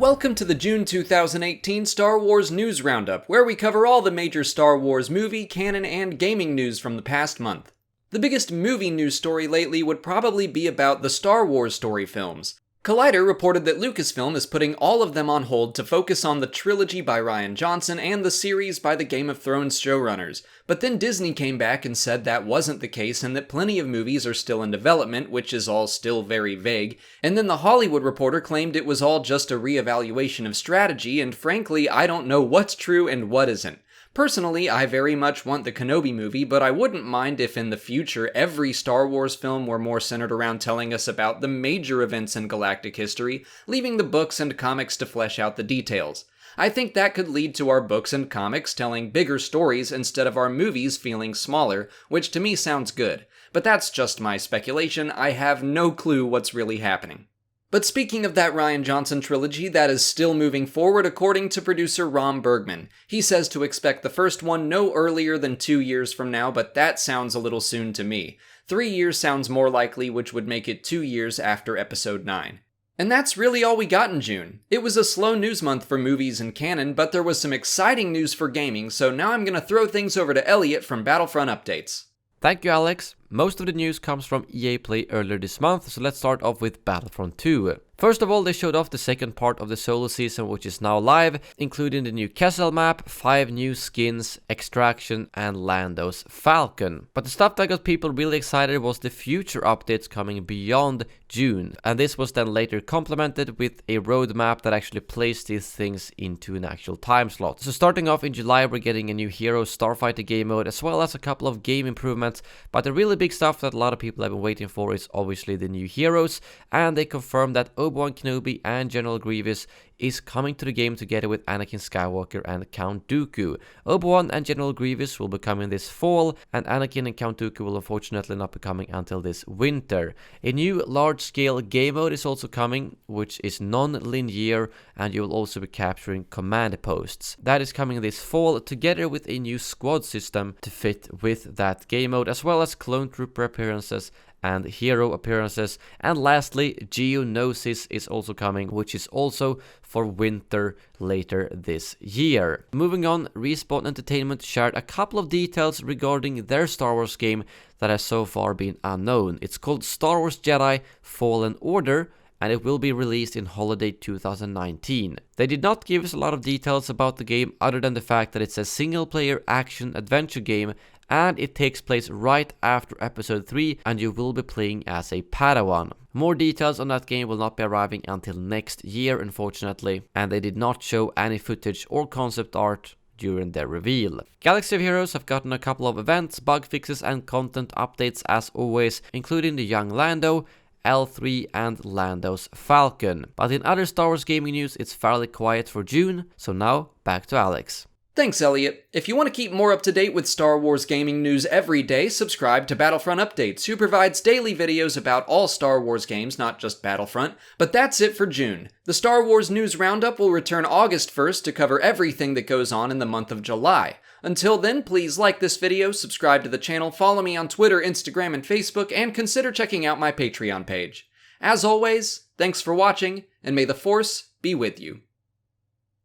Welcome to the June 2018 Star Wars News Roundup, where we cover all the major Star Wars movie, canon, and gaming news from the past month. The biggest movie news story lately would probably be about the Star Wars story films. Collider reported that Lucasfilm is putting all of them on hold to focus on the trilogy by Rian Johnson and the series by the Game of Thrones showrunners, but then Disney came back and said that wasn't the case and that plenty of movies are still in development, which is all still very vague, and then The Hollywood Reporter claimed it was all just a re-evaluation of strategy, and frankly, I don't know what's true and what isn't. Personally, I very much want the Kenobi movie, but I wouldn't mind if in the future every Star Wars film were more centered around telling us about the major events in galactic history, leaving the books and comics to flesh out the details. I think that could lead to our books and comics telling bigger stories instead of our movies feeling smaller, which to me sounds good. But that's just my speculation, I have no clue what's really happening. But speaking of that Rian Johnson trilogy, that is still moving forward according to producer Ron Bergman. He says to expect the first one no earlier than 2 years from now, but that sounds a little soon to me. 3 years sounds more likely, which would make it 2 years after Episode 9. And that's really all we got in June. It was a slow news month for movies and canon, but there was some exciting news for gaming, so now I'm gonna throw things over to Elliot from Battlefront Updates. Thank you, Alex. Most of the news comes from EA Play earlier this month, so let's start off with Battlefront 2. First of all, they showed off the second part of the solo season, which is now live, including the new Kessel map, 5 new skins, Extraction, and Lando's Falcon. But the stuff that got people really excited was the future updates coming beyond June, and this was then later complemented with a roadmap that actually placed these things into an actual time slot. So starting off in July, we're getting a new Hero Starfighter game mode, as well as a couple of game improvements, but the really big stuff that a lot of people have been waiting for is obviously the new heroes, and they confirmed that Obi-Wan Kenobi and General Grievous is coming to the game together with Anakin Skywalker and Count Dooku. Obi-Wan and General Grievous will be coming this fall, and Anakin and Count Dooku will unfortunately not be coming until this winter. A new large-scale game mode is also coming, which is non-linear, and you will also be capturing command posts. That is coming this fall, together with a new squad system to fit with that game mode, as well as clone trooper appearances and hero appearances. And lastly, Geonosis is also coming, which is also for winter later this year. Moving on, Respawn Entertainment shared a couple of details regarding their Star Wars game that has so far been unknown. It's called Star Wars Jedi Fallen Order, and it will be released in holiday 2019. They did not give us a lot of details about the game other than the fact that it's a single-player action-adventure game, and it takes place right after Episode 3, and you will be playing as a Padawan. More details on that game will not be arriving until next year, unfortunately, and they did not show any footage or concept art during their reveal. Galaxy of Heroes have gotten a couple of events, bug fixes, and content updates as always, including the young Lando, L3, and Lando's Falcon. But in other Star Wars gaming news, it's fairly quiet for June, so now back to Alex. Thanks, Elliot. If you want to keep more up to date with Star Wars gaming news every day, subscribe to Battlefront Updates, who provides daily videos about all Star Wars games, not just Battlefront. But that's it for June. The Star Wars News Roundup will return August 1st to cover everything that goes on in the month of July. Until then, please like this video, subscribe to the channel, follow me on Twitter, Instagram, and Facebook, and consider checking out my Patreon page. As always, thanks for watching, and may the Force be with you.